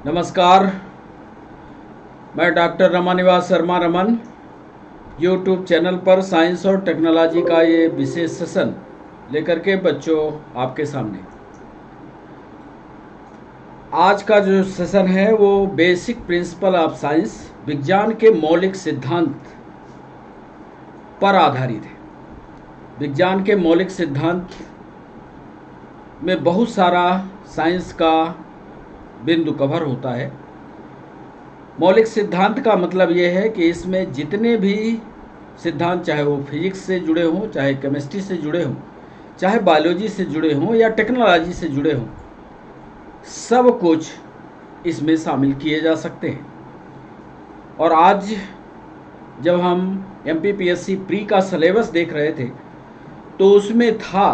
नमस्कार। मैं doctor Ramanivas Sharma Raman YouTube channel पर साइंस और टेक्नोलॉजी का ये विशेष सेशन लेकर के बच्चों आपके सामने। आज का जो सेशन है वो बेसिक प्रिंसिपल ऑफ साइंस, विज्ञान के मौलिक सिद्धांत पर आधारित है। विज्ञान के मौलिक सिद्धांत में बहुत सारा साइंस का बिंदु कवर होता है। मौलिक सिद्धांत का मतलब ये है कि इसमें जितने भी सिद्धांत, चाहे वो फिजिक्स से जुड़े हों, चाहे केमिस्ट्री से जुड़े हों, चाहे बायोलॉजी से जुड़े हों या टेक्नोलॉजी से जुड़े हों, सब कुछ इसमें शामिल किए जा सकते हैं। और आज जब हम MPPSC प्री का सिलेबस देख रहे थे तो उसमें था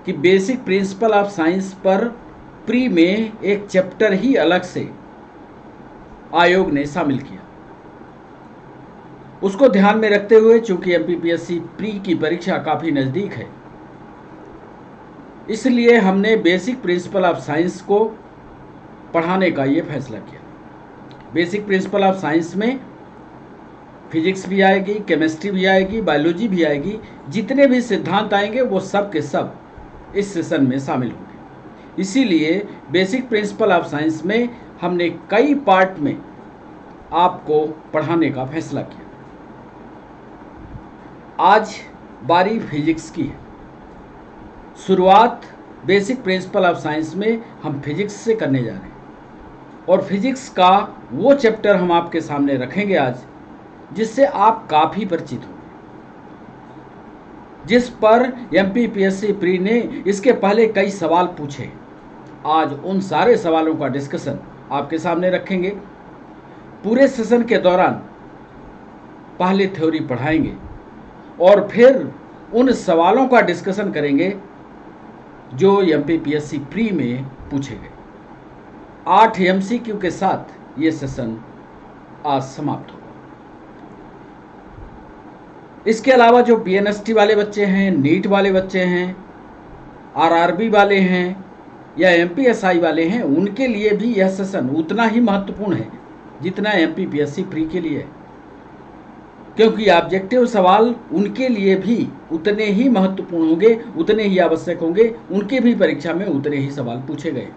कि बेसिक प्रिंसिपल ऑफ साइंस पर प्री में एक चैप्टर ही अलग से आयोग ने शामिल किया। उसको ध्यान में रखते हुए, चूंकि MPPSC प्री की परीक्षा काफ़ी नज़दीक है, इसलिए हमने बेसिक प्रिंसिपल ऑफ साइंस को पढ़ाने का ये फैसला किया। बेसिक प्रिंसिपल ऑफ साइंस में फिजिक्स भी आएगी, केमिस्ट्री भी आएगी, बायोलॉजी भी आएगी। जितने भी सिद्धांत आएंगे वो सब के सब इस सेशन में शामिल होंगे। इसीलिए बेसिक प्रिंसिपल ऑफ साइंस में हमने कई पार्ट में आपको पढ़ाने का फैसला किया। आज बारी फिजिक्स की है। शुरुआत बेसिक प्रिंसिपल ऑफ साइंस में हम फिजिक्स से करने जा रहे हैं और फिजिक्स का वो चैप्टर हम आपके सामने रखेंगे आज जिससे आप काफ़ी परिचित होंगे, जिस पर MPPSC प्री ने इसके पहले कई सवाल पूछे। आज उन सारे सवालों का डिस्कशन आपके सामने रखेंगे। पूरे सेशन के दौरान पहले थ्योरी पढ़ाएंगे और फिर उन सवालों का डिस्कशन करेंगे जो MPPSC प्री में पूछे गए। 8 MCQ के साथ ये सेशन आज समाप्त होगा। इसके अलावा जो PNST वाले बच्चे हैं, नीट वाले बच्चे हैं, RRB वाले हैं या MPSI वाले हैं, उनके लिए भी यह सेशन उतना ही महत्वपूर्ण है जितना MPPSC प्री के लिए है, क्योंकि ऑब्जेक्टिव सवाल उनके लिए भी उतने ही महत्वपूर्ण होंगे, उतने ही आवश्यक होंगे। उनके भी परीक्षा में उतने ही सवाल पूछे गए।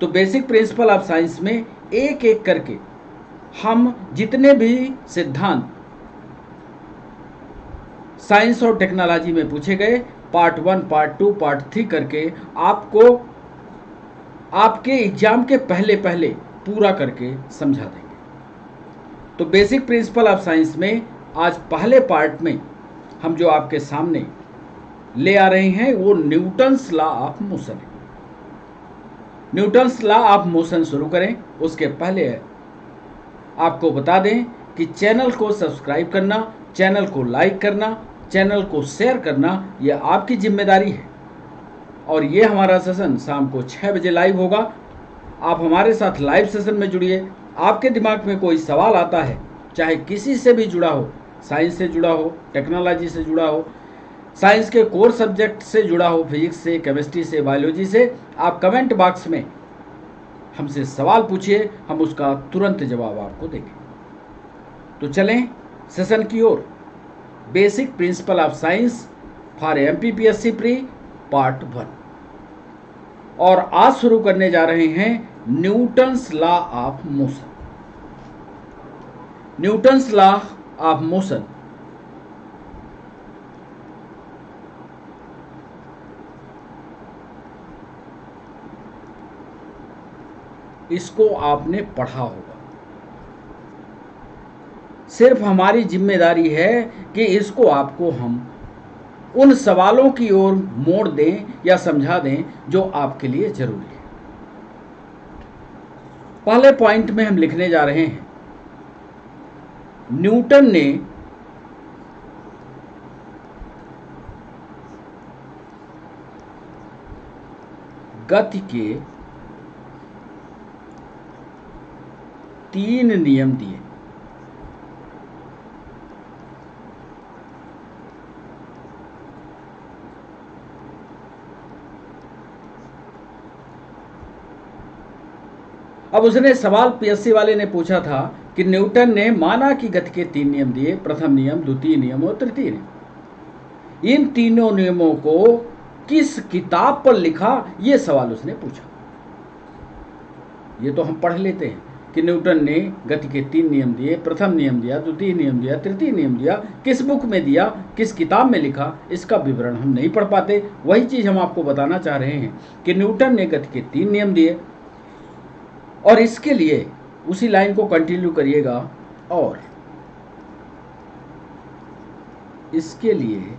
तो बेसिक प्रिंसिपल ऑफ साइंस में एक एक करके हम जितने भी सिद्धांत साइंस और टेक्नोलॉजी में पूछे गए, पार्ट 1, पार्ट 2, पार्ट 3 करके आपको आपके एग्जाम के पहले पहले पूरा करके समझा देंगे। तो बेसिक प्रिंसिपल ऑफ साइंस में आज पहले पार्ट में हम जो आपके सामने ले आ रहे हैं वो न्यूटन्स लॉ ऑफ मोशन है। न्यूटन्स लॉ ऑफ मोशन शुरू करें उसके पहले आपको बता दें कि चैनल को सब्सक्राइब करना, चैनल को लाइक करना, चैनल को शेयर करना यह आपकी जिम्मेदारी है। और ये हमारा सेशन शाम को 6 बजे लाइव होगा। आप हमारे साथ लाइव सेशन में जुड़िए। आपके दिमाग में कोई सवाल आता है, चाहे किसी से भी जुड़ा हो, साइंस से जुड़ा हो, टेक्नोलॉजी से जुड़ा हो, साइंस के कोर सब्जेक्ट से जुड़ा हो, फिजिक्स से, केमिस्ट्री से, बायोलॉजी से, आप कमेंट बॉक्स में हमसे सवाल पूछिए, हम उसका तुरंत जवाब आपको देंगे। तो चलें सेशन की ओर। Basic principle of science for MPPSC pre part 1। और आज शुरू करने जा रहे हैं Newton's law of motion. Newton's law of motion इसको आपने पढ़ा होगा। सिर्फ हमारी जिम्मेदारी है कि इसको आपको हम उन सवालों की ओर मोड़ दें या समझा दें जो आपके लिए जरूरी है। पहले पॉइंट में हम लिखने जा रहे हैं, न्यूटन ने गति के 3 नियम दिए। अब उसने सवाल पीएससी वाले ने पूछा था कि न्यूटन ने माना कि गति के 3 नियम दिए, प्रथम नियम, द्वितीय नियम और तृतीय नियम। इन तीनों नियमों को किस किताब पर लिखा, यह सवाल उसने पूछा। ये तो हम पढ़ लेते हैं कि न्यूटन ने गति के 3 नियम दिए, प्रथम नियम दिया, द्वितीय नियम दिया, तृतीय नियम दिया। किस बुक में दिया, किस किताब में लिखा, इसका विवरण हम नहीं पढ़ पाते। वही चीज़ हम आपको बताना चाह रहे हैं कि न्यूटन ने गति के 3 नियम दिए, और इसके लिए उसी लाइन को कंटिन्यू करिएगा। और इसके लिए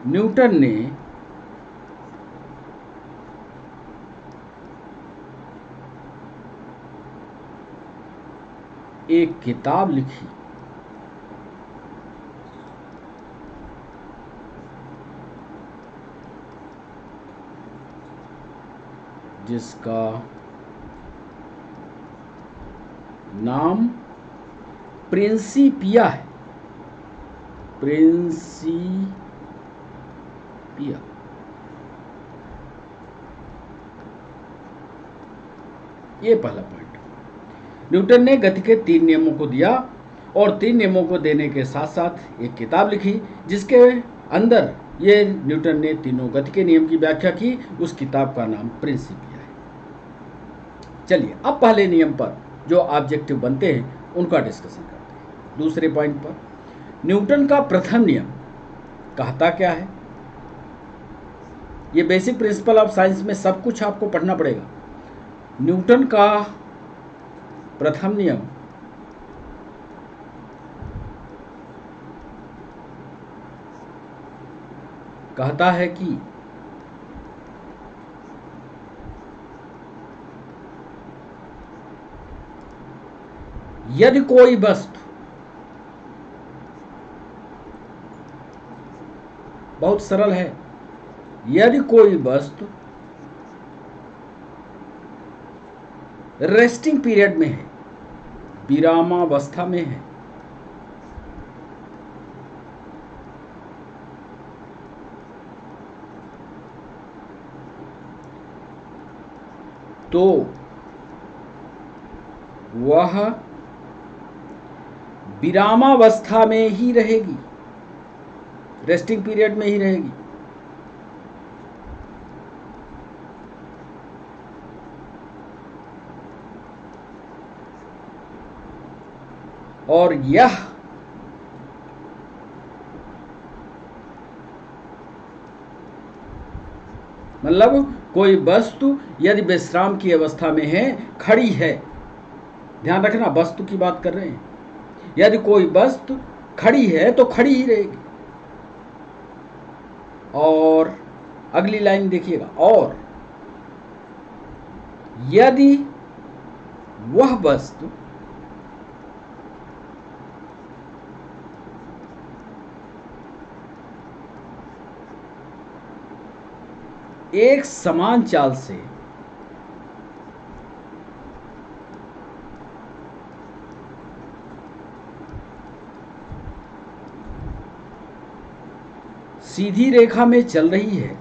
न्यूटन ने एक किताब लिखी जिसका नाम प्रिंसिपिया है। प्रिंसिपिया। ये पहला पॉइंट। न्यूटन ने गति के 3 नियमों को दिया, और 3 नियमों को देने के साथ साथ एक किताब लिखी जिसके अंदर ये न्यूटन ने तीनों गति के नियम की व्याख्या की। उस किताब का नाम प्रिंसिपिया है। चलिए अब पहले नियम पर जो ऑब्जेक्टिव बनते हैं उनका डिस्कशन करते हैं। दूसरे पॉइंट पर, न्यूटन का प्रथम नियम कहता क्या है? ये बेसिक प्रिंसिपल ऑफ साइंस में सब कुछ आपको पढ़ना पड़ेगा। न्यूटन का प्रथम नियम कहता है कि यदि कोई वस्तु, बहुत सरल है, यदि कोई वस्तु रेस्टिंग पीरियड में है, विरामावस्था में है, तो वह विरामावस्था में ही रहेगी, रेस्टिंग पीरियड में ही रहेगी। और यह मतलब कोई वस्तु यदि विश्राम की अवस्था में है, खड़ी है, ध्यान रखना वस्तु की बात कर रहे हैं, यदि कोई वस्तु खड़ी है तो खड़ी ही रहेगी। और अगली लाइन देखिएगा, और यदि वह वस्तु एक समान चाल से सीधी रेखा में चल रही है,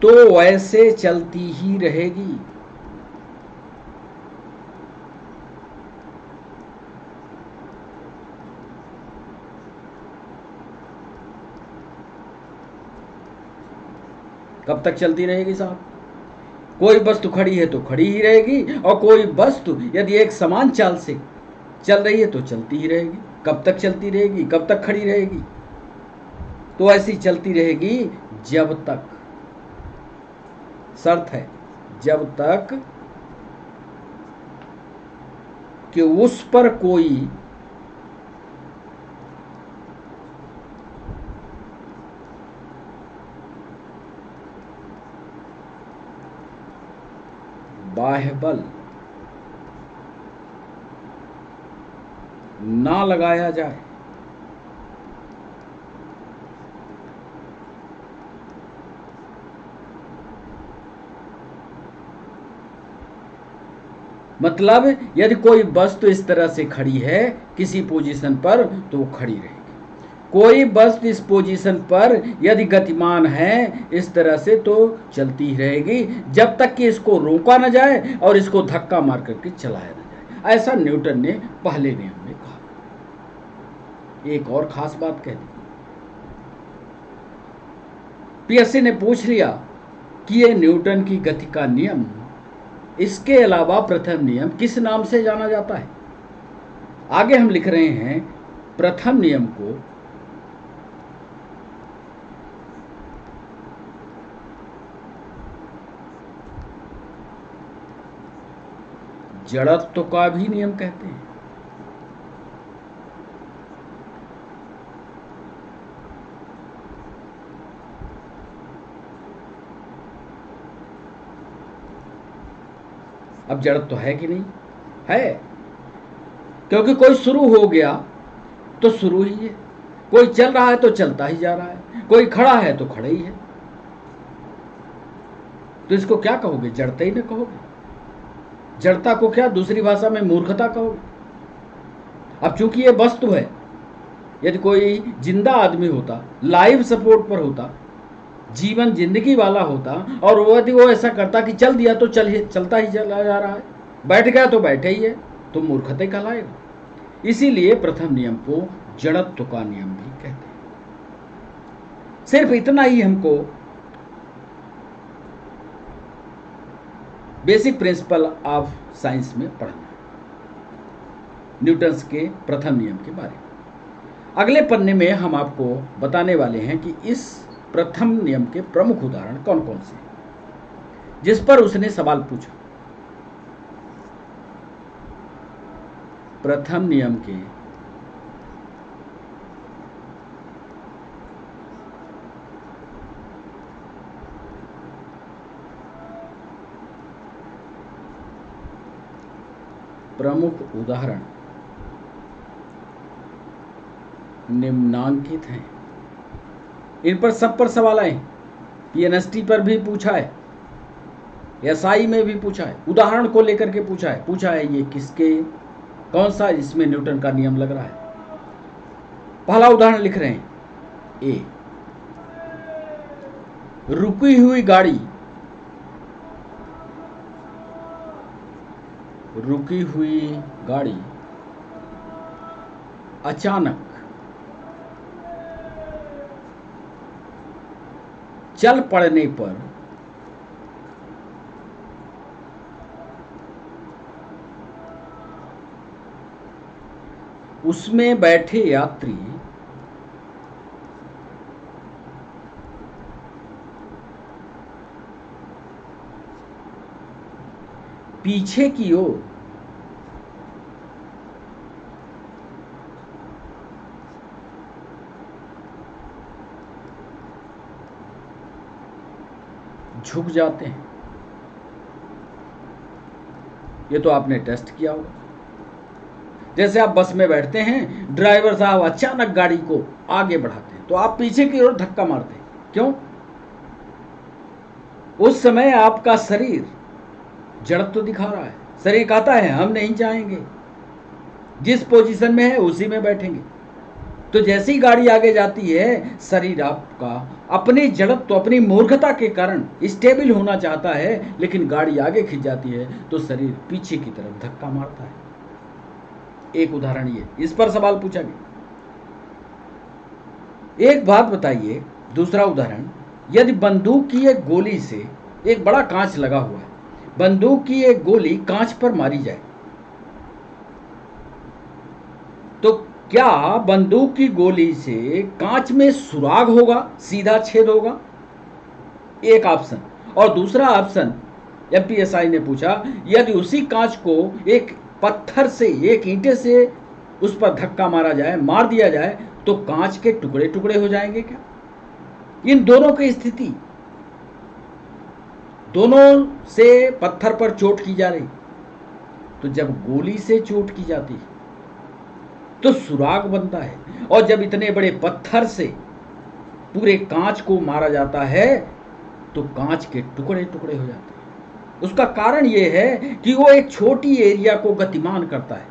तो वैसे चलती ही रहेगी। कब तक चलती रहेगी साहब? कोई वस्तु खड़ी है तो खड़ी ही रहेगी, और कोई वस्तु यदि एक समान चाल से चल रही है तो चलती ही रहेगी। कब तक चलती रहेगी, कब तक खड़ी रहेगी? तो ऐसी चलती रहेगी जब तक, शर्त है, जब तक कि उस पर कोई बाह्य बल ना लगाया जाए। मतलब यदि कोई वस्तु इस तरह से खड़ी है किसी पोजीशन पर तो वो खड़ी रहेगी। कोई वस्तु इस पोजीशन पर यदि गतिमान है इस तरह से तो चलती ही रहेगी जब तक कि इसको रोका न जाए और इसको धक्का मार करके चलाया न जाए। ऐसा न्यूटन ने पहले नियम में कहा। एक और खास बात कह दी, पीएससी ने पूछ लिया कि ये न्यूटन की गति का नियम, इसके अलावा प्रथम नियम किस नाम से जाना जाता है। आगे हम लिख रहे हैं प्रथम नियम को जड़त्व का भी नियम कहते हैं। अब जड़त्व है कि नहीं है, क्योंकि कोई शुरू हो गया तो शुरू ही है, कोई चल रहा है तो चलता ही जा रहा है, कोई खड़ा है तो खड़ा ही है। तो इसको क्या कहोगे? जड़ता ही ना कहोगे। जड़ता को क्या दूसरी भाषा में मूर्खता कहोगे। अब चूंकि ये वस्तु है, यदि कोई जिंदा आदमी होता, लाइव सपोर्ट पर होता, जीवन जिंदगी वाला होता और यदि वो ऐसा करता कि चल दिया तो चलता ही चला जा रहा है, बैठ गया तो बैठे ही है, तो मूर्खता कहलाएगा। इसीलिए प्रथम नियम को जड़त्व का नियम भी कहते हैं। सिर्फ इतना ही हमको बेसिक प्रिंसिपल ऑफ साइंस में पढ़ना है, न्यूटन्स के प्रथम नियम के बारे में। अगले पन्ने में हम आपको बताने वाले हैं कि इस प्रथम नियम के प्रमुख उदाहरण कौन कौन से हैं जिस पर उसने सवाल पूछा। प्रथम नियम के प्रमुख उदाहरण निम्नांकित हैं। इन पर सब पर सवाल आए, पीएनएसटी पर भी पूछा है, एसआई में भी पूछा है, उदाहरण को लेकर के पूछा है ये किसके, कौन सा इसमें न्यूटन का नियम लग रहा है। पहला उदाहरण लिख रहे हैं, ए, रुकी हुई गाड़ी अचानक चल पड़ने पर उसमें बैठे यात्री पीछे की ओर झुक जाते हैं। ये तो आपने टेस्ट किया होगा। जैसे आप बस में बैठते हैं, ड्राइवर साहब अचानक गाड़ी को आगे बढ़ाते हैं तो आप पीछे की ओर धक्का मारते हैं। क्यों? उस समय आपका शरीर जड़त्व तो दिखा रहा है, शरीर कहता है हम नहीं चाहेंगे, जिस पोजीशन में है उसी में बैठेंगे। तो जैसी गाड़ी आगे जाती है, शरीर आपका अपनी जड़त्व, अपनी मूर्खता के कारण स्टेबल होना चाहता है, लेकिन गाड़ी आगे खिंच जाती है तो शरीर पीछे की तरफ धक्का मारता है। एक उदाहरण ये, इस पर सवाल पूछा गया। एक बात बताइए, दूसरा उदाहरण, यदि बंदूक की एक गोली से, एक बड़ा कांच लगा हुआ है, बंदूक की एक गोली कांच पर मारी जाए तो क्या बंदूक की गोली से कांच में सुराग होगा, सीधा छेद होगा? एक ऑप्शन। और दूसरा ऑप्शन एमपीएसआई ने पूछा, यदि उसी कांच को एक पत्थर से, एक ईंटे से उस पर धक्का मार दिया जाए तो कांच के टुकड़े टुकड़े हो जाएंगे क्या? इन दोनों की स्थिति, दोनों से पत्थर पर चोट की जा रही, तो जब गोली से चोट की जाती है तो सुराग बनता है, और जब इतने बड़े पत्थर से पूरे कांच को मारा जाता है तो कांच के टुकड़े टुकड़े हो जाते हैं। उसका कारण ये है कि वो एक छोटी एरिया को गतिमान करता है।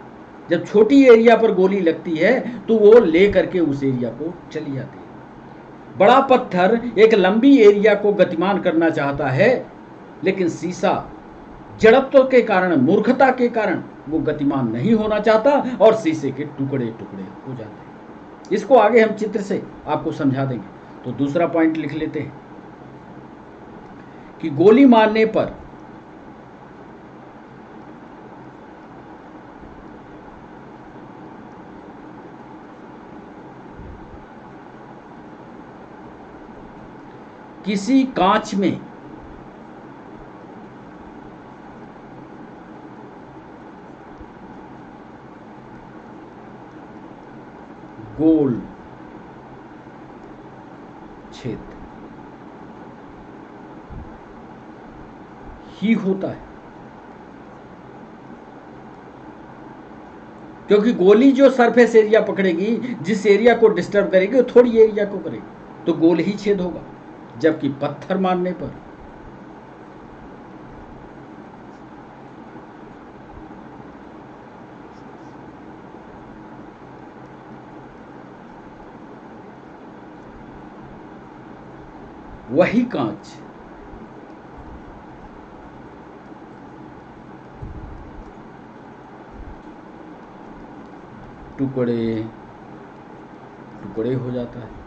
जब छोटी एरिया पर गोली लगती है तो वो ले करके उस एरिया को चली जाती है। बड़ा पत्थर एक लंबी एरिया को गतिमान करना चाहता है, लेकिन शीशा जड़त्व के कारण, मूर्खता के कारण वो गतिमान नहीं होना चाहता और शीशे के टुकड़े टुकड़े हो जाते हैं। इसको आगे हम चित्र से आपको समझा देंगे। तो दूसरा पॉइंट लिख लेते हैं कि गोली मारने पर किसी कांच में गोल छेद ही होता है, क्योंकि गोली जो सरफेस एरिया पकड़ेगी, जिस एरिया को डिस्टर्ब करेगी वो थोड़ी एरिया को करेगी, तो गोल ही छेद होगा। जबकि पत्थर मारने पर वही कांच टुकड़े टुकड़े हो जाता है।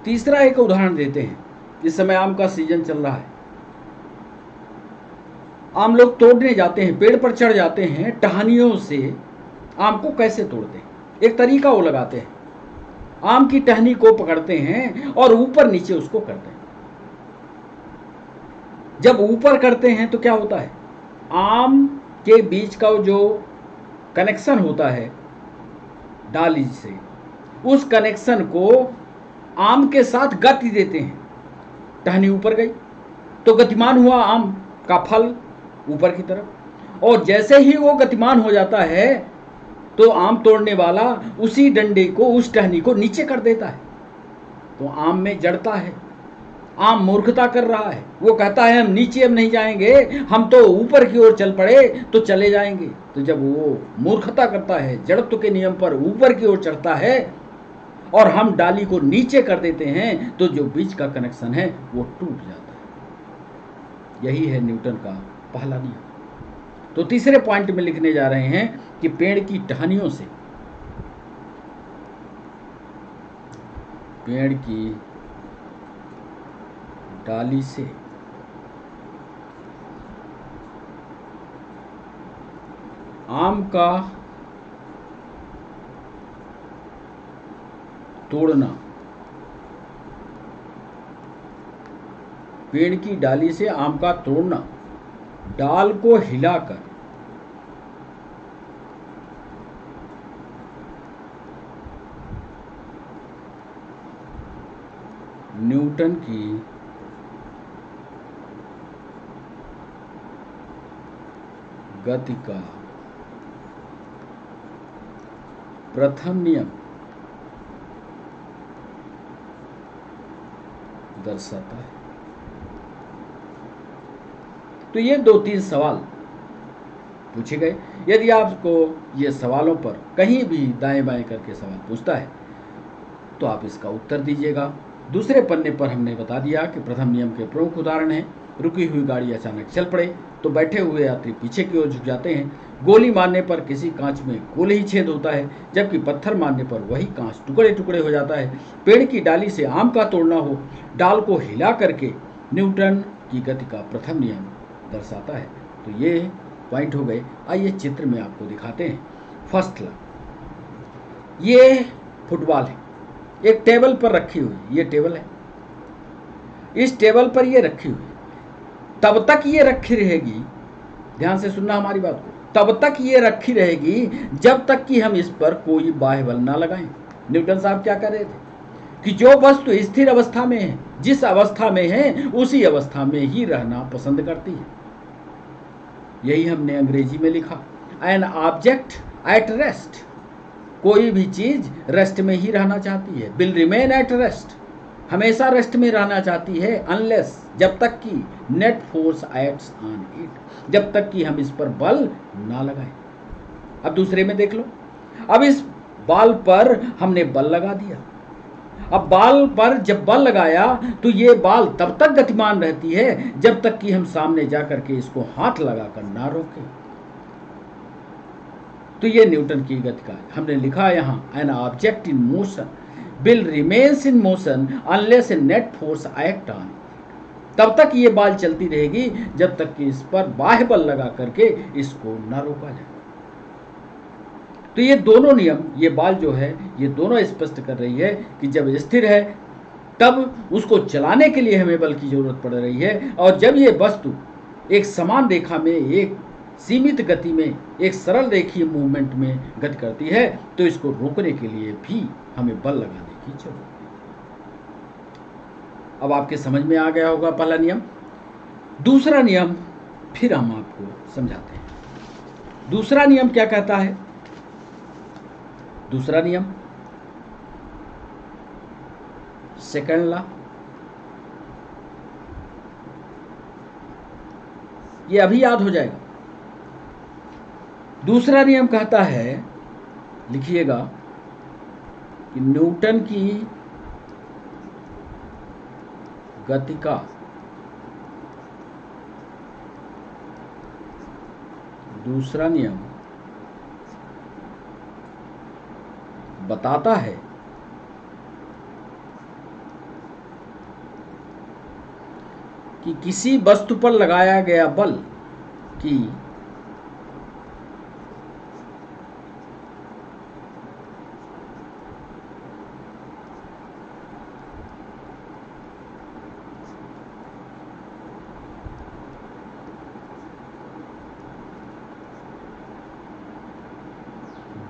तीसरा एक उदाहरण देते हैं। इस समय आम का सीजन चल रहा है। आम लोग तोड़ने जाते हैं, पेड़ पर चढ़ जाते हैं, टहनियों से आम को कैसे तोड़ते हैं? एक तरीका वो लगाते हैं, आम की टहनी को पकड़ते हैं और ऊपर नीचे उसको करते हैं। जब ऊपर करते हैं तो क्या होता है, आम के बीच का जो कनेक्शन होता है डाली से, उस कनेक्शन को आम के साथ गति देते हैं। टहनी ऊपर गई तो गतिमान हुआ आम का फल ऊपर की तरफ, और जैसे ही वो गतिमान हो जाता है तो आम तोड़ने वाला उसी डंडे को, उस टहनी को नीचे कर देता है। तो आम में जड़ता है, आम मूर्खता कर रहा है। वो कहता है हम नीचे अब नहीं जाएंगे, हम तो ऊपर की ओर चल पड़े तो चले जाएंगे। तो जब वो मूर्खता करता है, जड़त्व के नियम पर ऊपर की ओर चढ़ता है और हम डाली को नीचे कर देते हैं, तो जो बीच का कनेक्शन है वो टूट जाता है। यही है न्यूटन का पहला नियम। तो तीसरे पॉइंट में लिखने जा रहे हैं कि पेड़ की टहनियों से, पेड़ की डाली से आम का तोड़ना, पेड़ की डाली से आम का तोड़ना, डाल को हिलाकर न्यूटन की गति का प्रथम नियम दर्शाता है। तो ये 2-3 सवाल पूछे गए। यदि आपको ये सवालों पर कहीं भी दाएं बाएं करके सवाल पूछता है तो आप इसका उत्तर दीजिएगा। दूसरे पन्ने पर हमने बता दिया कि प्रथम नियम के प्रमुख उदाहरण हैं। रुकी हुई गाड़ी अचानक चल पड़े तो बैठे हुए यात्री पीछे की ओर झुक जाते हैं। गोली मारने पर किसी कांच में गोल ही छेद होता है, जबकि पत्थर मारने पर वही कांच टुकड़े टुकड़े हो जाता है। पेड़ की डाली से आम का तोड़ना हो, डाल को हिला करके न्यूटन की गति का प्रथम नियम दर्शाता है। तो ये पॉइंट हो गए। आइए चित्र में आपको दिखाते हैं। फर्स्ट ला, ये फुटबॉल है, एक टेबल पर रखी हुई, ये टेबल है, इस टेबल पर ये रखी हुई, तब तक ये रखी रहेगी, ध्यान से सुनना हमारी बात को, तब तक ये रखी रहेगी जब तक कि हम इस पर कोई बाह्य बल ना लगाएं। न्यूटन साहब क्या कर रहे थे कि जो वस्तु स्थिर अवस्था में है, जिस अवस्था में है उसी अवस्था में ही रहना पसंद करती है। यही हमने अंग्रेजी में लिखा, एन ऑब्जेक्ट एट रेस्ट कोई भी चीज रेस्ट में ही रहना चाहती है, विल रिमेन एट रेस्ट, हमेशा रेस्ट में रहना चाहती है, अनलेस, जब तक कि net force acts on it, जब तक कि हम इस पर बल ना लगाएं। अब दूसरे में देख लो, अब इस बॉल पर हमने बल लगा दिया। अब बॉल पर जब बल लगाया तो ये बॉल तब तक गतिमान रहती है जब तक कि हम सामने जाकर के इसको हाथ लगाकर ना रोकें। तो ये न्यूटन की गति का हमने लिखा यहां, an object in motion will remains in motion unless A net force act on. तब तक ये बॉल चलती रहेगी जब तक कि इस पर बाह्य बल लगा करके इसको ना रोका जाए। तो ये दोनों नियम, ये बॉल जो है, ये दोनों स्पष्ट कर रही है कि जब स्थिर है तब उसको चलाने के लिए हमें बल की जरूरत पड़ रही है, और जब ये वस्तु एक समान रेखा में, एक सीमित गति में, एक सरल रेखीय मूवमेंट में गति करती है तो इसको रोकने के लिए भी हमें बल लगाने की जरूरत है। अब आपके समझ में आ गया होगा पहला नियम। दूसरा नियम फिर हम आपको समझाते हैं। दूसरा नियम क्या कहता है? दूसरा नियम, सेकंड लॉ, ये अभी याद हो जाएगा। दूसरा नियम कहता है, लिखिएगा, कि न्यूटन की गति का दूसरा नियम बताता है कि किसी वस्तु पर लगाया गया बल की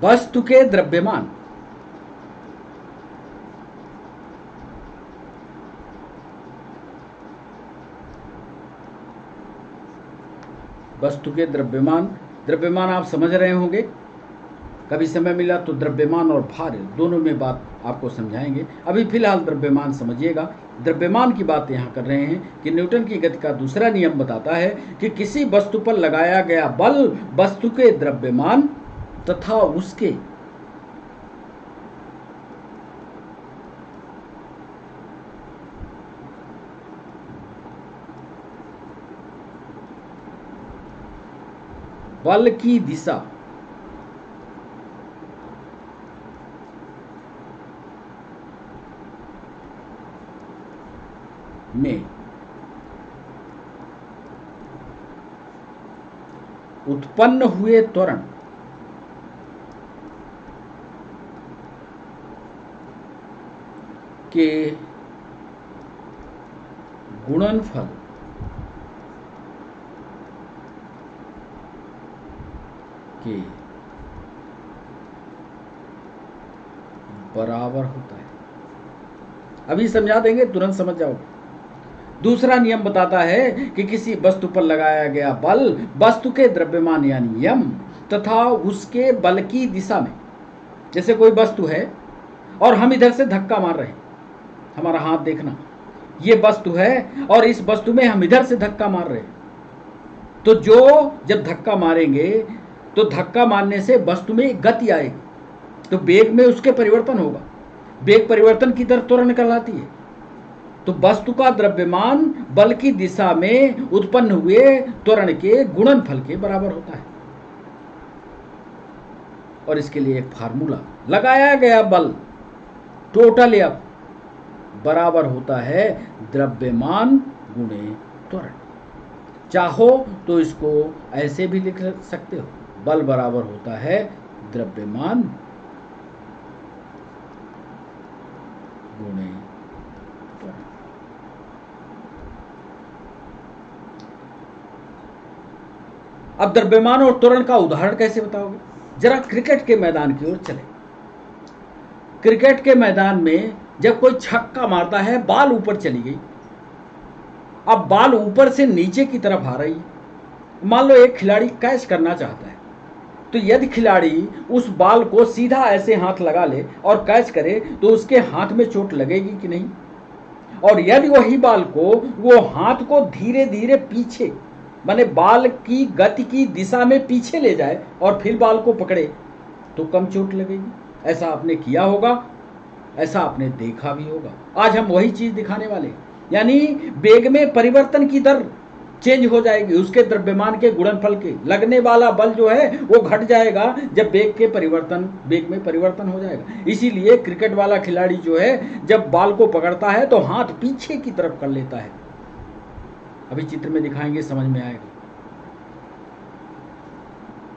वस्तु के द्रव्यमान वस्तु के द्रव्यमान, द्रव्यमान आप समझ रहे होंगे, कभी समय मिला तो द्रव्यमान और भार दोनों में बात आपको समझाएंगे। अभी फिलहाल द्रव्यमान समझिएगा। द्रव्यमान की बात यहाँ कर रहे हैं कि न्यूटन की गति का दूसरा नियम बताता है कि किसी वस्तु पर लगाया गया बल वस्तु के द्रव्यमान तथा उसके बल की दिशा में उत्पन्न हुए त्वरण के गुणनफल के बराबर होता है। अभी समझा देंगे, तुरंत समझ जाओगे। दूसरा नियम बताता है कि किसी वस्तु पर लगाया गया बल वस्तु के द्रव्यमान यानी यम तथा उसके बल की दिशा में, जैसे कोई वस्तु है और हम इधर से धक्का मार रहे हैं, हमारा हाथ देखना, ये वस्तु है और इस वस्तु में हम इधर से धक्का मार रहे हैं, तो जब धक्का मारेंगे तो धक्का मारने से वस्तु में गति आएगी, तो वेग में उसके परिवर्तन होगा। वेग परिवर्तन की दर त्वरण कहलाती है। तो वस्तु का द्रव्यमान बल की दिशा में उत्पन्न हुए त्वरण के गुणनफल के बराबर होता है। और इसके लिए एक फार्मूला, लगाया गया बल टोटल एफ बराबर होता है द्रव्यमान गुणे त्वरण। चाहो तो इसको ऐसे भी लिख सकते हो, बल बराबर होता है द्रव्यमान गुणे त्वरण। अब द्रव्यमान और त्वरण का उदाहरण कैसे बताओगे? जरा क्रिकेट के मैदान की ओर चले। क्रिकेट के मैदान में जब कोई छक्का मारता है, बॉल ऊपर चली गई, अब बॉल ऊपर से नीचे की तरफ आ रही है। मान लो एक खिलाड़ी कैच करना चाहता है, तो यदि खिलाड़ी उस बॉल को सीधा ऐसे हाथ लगा ले और कैच करे तो उसके हाथ में चोट लगेगी कि नहीं? और यदि वही बॉल को वो हाथ को धीरे धीरे पीछे, माने बॉल की गति की दिशा में पीछे ले जाए और फिर बॉल को पकड़े तो कम चोट लगेगी। ऐसा आपने किया होगा, ऐसा आपने देखा भी होगा। आज हम वही चीज दिखाने वाले, यानी वेग में परिवर्तन की दर चेंज हो जाएगी, उसके द्रव्यमान के गुणनफल के लगने वाला बल जो है वो घट जाएगा जब वेग में परिवर्तन हो जाएगा। इसीलिए क्रिकेट वाला खिलाड़ी जो है जब बॉल को पकड़ता है तो हाथ पीछे की तरफ कर लेता है। अभी चित्र में दिखाएंगे, समझ में आएगा।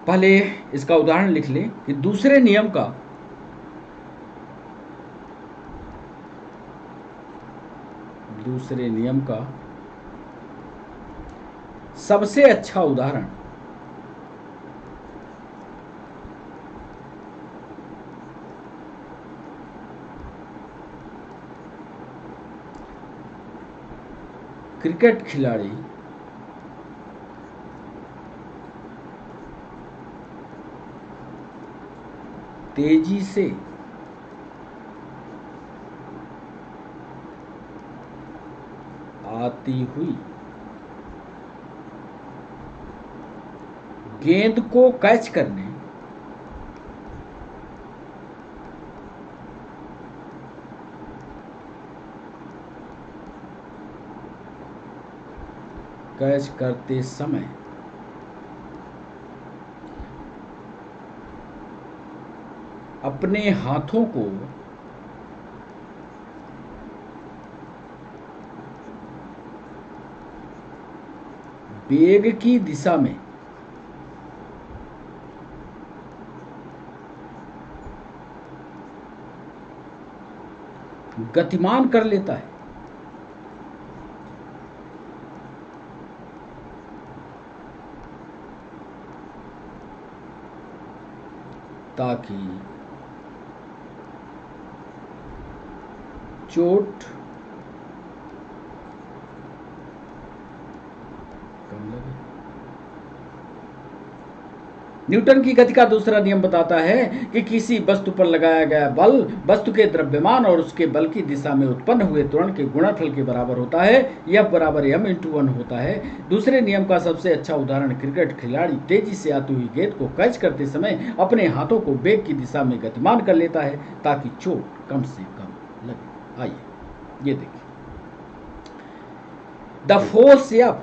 पहले इसका उदाहरण लिख लें कि दूसरे नियम का सबसे अच्छा उदाहरण क्रिकेट खिलाड़ी तेजी से आती हुई गेंद को कैच करने कैच करते समय अपने हाथों को वेग की दिशा में गतिमान कर लेता है ताकि चोट कम लगे। न्यूटन की गति का दूसरा नियम बताता है कि किसी वस्तु पर लगाया गया बल वस्तु के द्रव्यमान और उसके बल की दिशा में उत्पन्न हुए त्वरण के गुणनफल के बराबर होता है। यह बराबर m/1 होता है। दूसरे नियम का सबसे अच्छा उदाहरण क्रिकेट खिलाड़ी तेजी से आती हुई गेंद को कैच करते समय अपने हाथों को वेग की दिशा में गतिमान कर लेता है ताकि चोट कम से कम लगे। आइए ये देखिए, the force F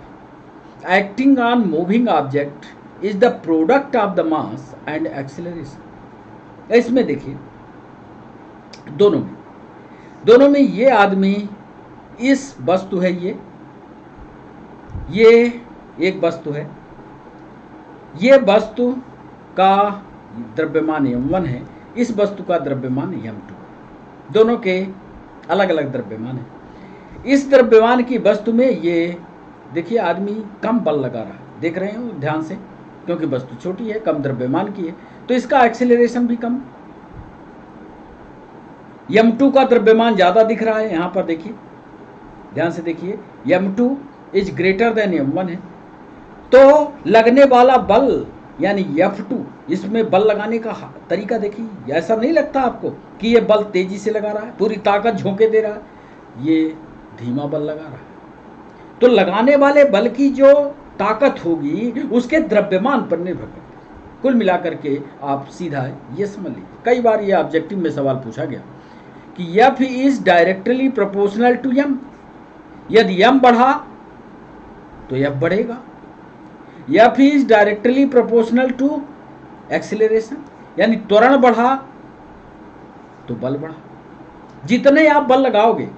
acting on moving object is the product of the mass and acceleration। इसमें देखिए दोनों में ये आदमी इस वस्तु है, ये एक वस्तु है, ये वस्तु का द्रव्यमान m1 है, इस वस्तु का द्रव्यमान m2। दोनों के अलग अलग द्रव्यमान है। इस द्रव्यमान की वस्तु में ये देखिए आदमी कम बल लगा रहा है, देख रहे हो ध्यान से, क्योंकि वस्तु छोटी है, कम द्रव्यमान की है, तो इसका एक्सेलरेशन भी कम। m2 का द्रव्यमान ज्यादा दिख रहा है, यहां पर देखिए ध्यान से देखिए, m2 is greater than m1 है। तो लगने वाला बल यानी F2, इसमें बल लगाने का तरीका देखिए, ऐसा नहीं लगता आपको कि ये बल तेजी से लगा रहा है, पूरी ताकत झोंके दे रहा है, ये धीमा बल लगा रहा है। तो लगाने वाले बल की जो ताकत होगी उसके द्रव्यमान पर निर्भर करता है। कुल मिलाकर के आप सीधा ये समझ लीजिए, कई बार ये ऑब्जेक्टिव में सवाल पूछा गया कि F is directly proportional to m। यदि m बढ़ा तो F बढ़ेगा। F is directly proportional to acceleration, यानी त्वरण बढ़ा तो बल बढ़ा। जितने आप बल लगाओगे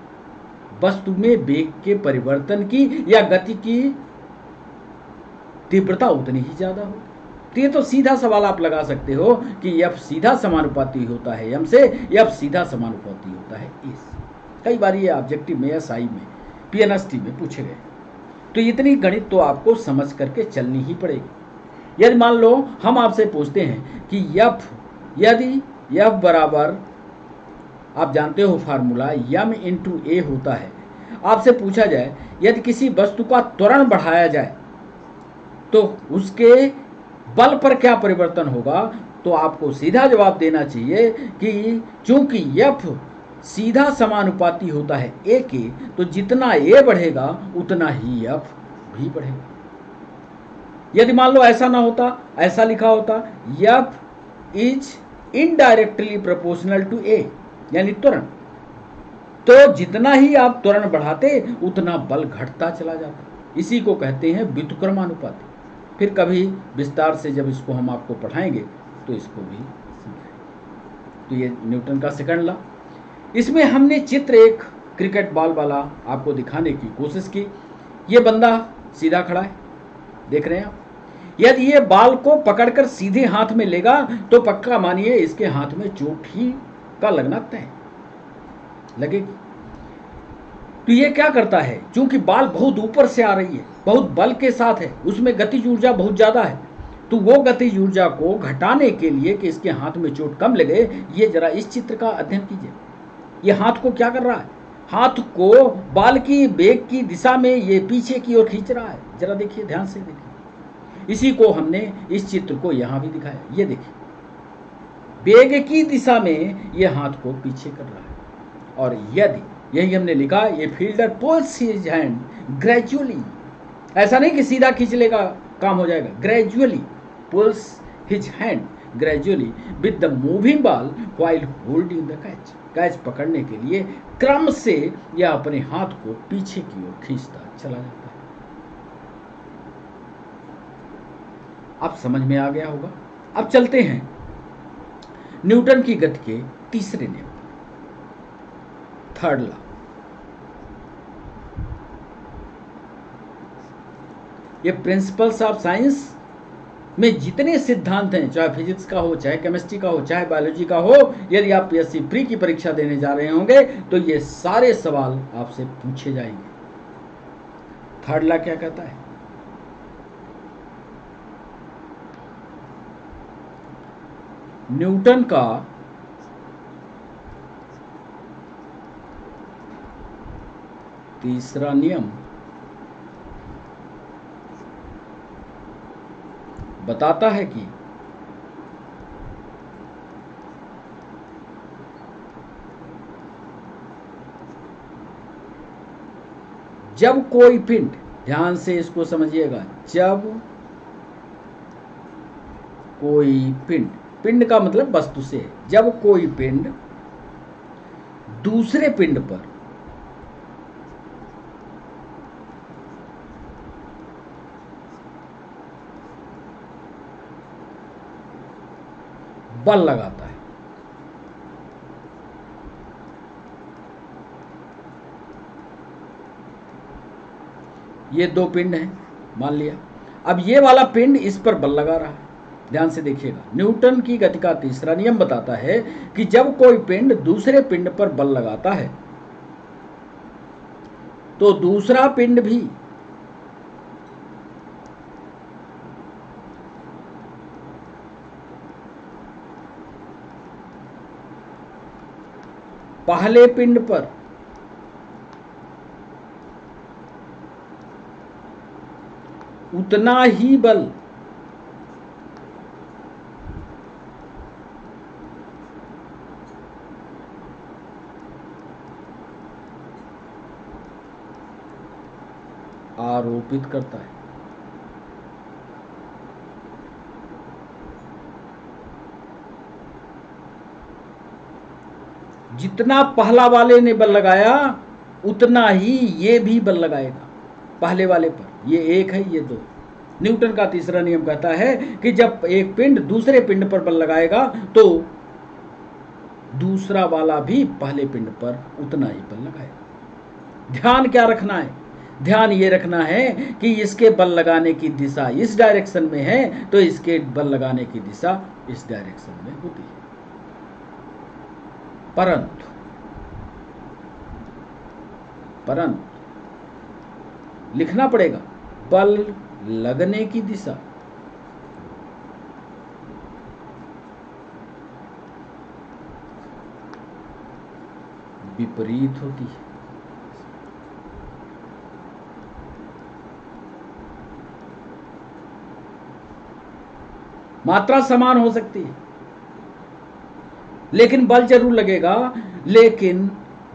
वस्तु में वेग के परिवर्तन की या गति की तीव्रता उतनी ही ज्यादा हो। तो ये तो सीधा सवाल आप लगा सकते हो कि F सीधा समानुपाती होता है m से, F सीधा समानुपाती होता है a से। कई बार ये ऑब्जेक्टिव में, SI में, PNST में पूछे गए। तो इतनी गणित तो आपको समझ करके चलनी ही पड़ेगी। यदि मान लो हम आपसे पूछते हैं कि यदि F बराबर, आप जानते हो फार्मूला m/a होता है, आपसे पूछा जाए यदि किसी वस्तु का त्वरण बढ़ाया जाए तो उसके बल पर क्या परिवर्तन होगा, तो आपको सीधा जवाब देना चाहिए कि चूंकि F सीधा समानुपाती होता है A के, तो जितना A बढ़ेगा उतना ही F भी बढ़ेगा। यदि मान लो ऐसा ना होता, ऐसा लिखा होता F is indirectly proportional to A, यानी त्वरण, तो जितना ही आप त्वरण बढ़ाते उतना बल घटता चला जाता। इसी को कहते हैं व्युत्क्रमानुपाती। फिर कभी विस्तार से जब इसको हम आपको पढ़ाएंगे तो इसको भी सीखेंगे। तो ये न्यूटन का सेकंड लॉ। इसमें हमने चित्र एक क्रिकेट बॉल वाला आपको दिखाने की कोशिश की। ये बंदा सीधा खड़ा है, देख रहे हैं आप। यदि ये बॉल को पकड़कर सीधे हाथ में लेगा तो पक्का मानिए इसके हाथ में चोट ही का लगना तय लगेगी। तो ये क्या करता है, चूंकि बॉल बहुत ऊपर से आ रही है, बहुत बल के साथ है, उसमें गतिज ऊर्जा बहुत ज्यादा है, तो वो गतिज ऊर्जा को घटाने के लिए कि इसके हाथ में चोट कम लगे, ये जरा इस चित्र का अध्ययन कीजिए। ये हाथ को क्या कर रहा है, हाथ को बॉल की बेग की दिशा में ये पीछे की ओर खींच रहा है। जरा देखिए, ध्यान से देखिए। इसी को हमने इस चित्र को यहां भी दिखाया। ये देखिए, बेग की दिशा में ये हाथ को पीछे कर रहा है। और यदि यही हमने लिखा, ये fielder pulls his hand gradually, ऐसा नहीं कि सीधा खींच लेगा काम हो जाएगा, gradually pulls his hand gradually with the moving ball while holding the catch. Catch पकड़ने के लिए क्रम से यह अपने हाथ को पीछे की ओर खींचता चला जाता है। अब समझ में आ गया होगा। अब चलते हैं न्यूटन की गति के तीसरे नियम, थर्ड लॉ। ये प्रिंसिपल्स ऑफ साइंस में जितने सिद्धांत हैं, चाहे फिजिक्स का हो, चाहे केमिस्ट्री का हो, चाहे बायोलॉजी का हो, यदि आप पीएससी प्री की परीक्षा देने जा रहे होंगे तो ये सारे सवाल आपसे पूछे जाएंगे। थर्ड लॉ क्या कहता है, न्यूटन का तीसरा नियम बताता है कि जब कोई पिंड, ध्यान से इसको समझिएगा, जब कोई पिंड, पिंड का मतलब वस्तु से, जब कोई पिंड दूसरे पिंड पर बल लगाता है, ये दो पिंड हैं मान लिया। अब ये वाला पिंड इस पर बल लगा रहा है। ध्यान से देखिएगा, न्यूटन की गति का तीसरा नियम बताता है कि जब कोई पिंड दूसरे पिंड पर बल लगाता है तो दूसरा पिंड भी पहले पिंड पर उतना ही बल आरोपित करता है। जितना पहला वाले ने बल लगाया उतना ही ये भी बल लगाएगा पहले वाले पर। ये एक है, ये दो। न्यूटन का तीसरा नियम कहता है कि जब एक पिंड दूसरे पिंड पर बल लगाएगा तो दूसरा वाला भी पहले पिंड पर उतना ही बल लगाएगा। ध्यान क्या रखना है, ध्यान ये रखना है कि इसके बल लगाने की दिशा इस डायरेक्शन में है तो इसके बल लगाने की दिशा इस डायरेक्शन में होती है। परंतु लिखना पड़ेगा, बल लगने की दिशा विपरीत होती है। मात्रा समान हो सकती है, लेकिन बल जरूर लगेगा, लेकिन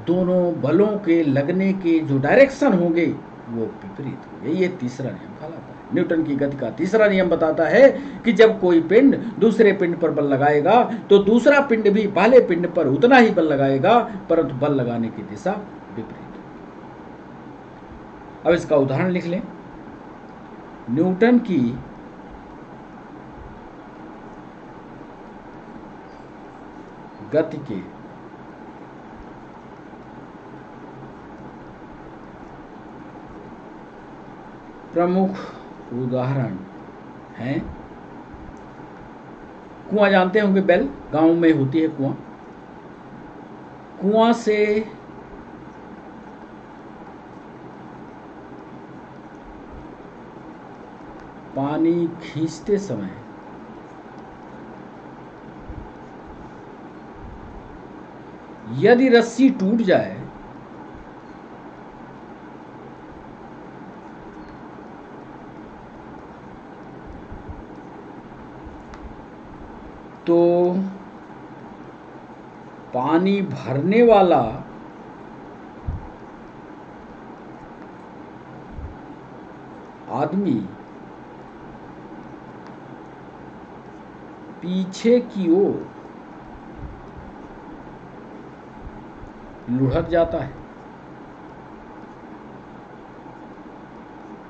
दोनों बलों के लगने के जो डायरेक्शन होंगे वो विपरीत होंगे। ये तीसरा नियम कहलाता है। न्यूटन की गति का तीसरा नियम बताता है कि जब कोई पिंड दूसरे पिंड पर बल लगाएगा तो दूसरा पिंड भी पहले पिंड पर उतना ही बल लगाएगा, परंतु बल लगाने की दिशा विपरीत। अब इसका उदाहरण लिख लें। न्यूटन की गति के प्रमुख उदाहरण हैं, कुआं जानते होंगे, बेल, गांव में होती है कुआं। कुआं से पानी खींचते समय यदि रस्सी टूट जाए तो पानी भरने वाला आदमी पीछे की ओर लुढ़क जाता है।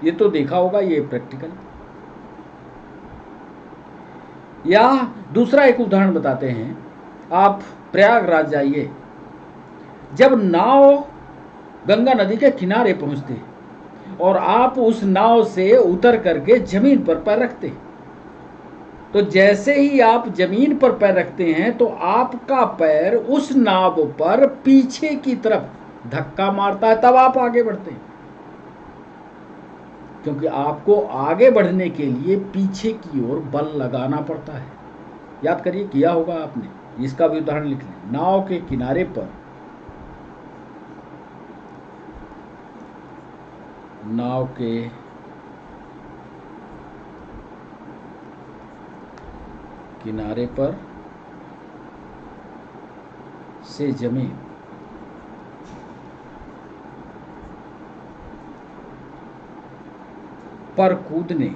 ये तो देखा होगा, ये प्रैक्टिकल। या दूसरा एक उदाहरण बताते हैं। आप प्रयागराज जाइए, जब नाव गंगा नदी के किनारे पहुंचते और आप उस नाव से उतर करके जमीन पर पैर रखते, तो जैसे ही आप जमीन पर पैर रखते हैं तो आपका पैर उस नाव पर पीछे की तरफ धक्का मारता है, तब आप आगे बढ़ते हैं, क्योंकि आपको आगे बढ़ने के लिए पीछे की ओर बल लगाना पड़ता है। याद करिए, किया होगा आपने। इसका भी उदाहरण लिख लें। नाव के किनारे पर से जमीन पर कूदने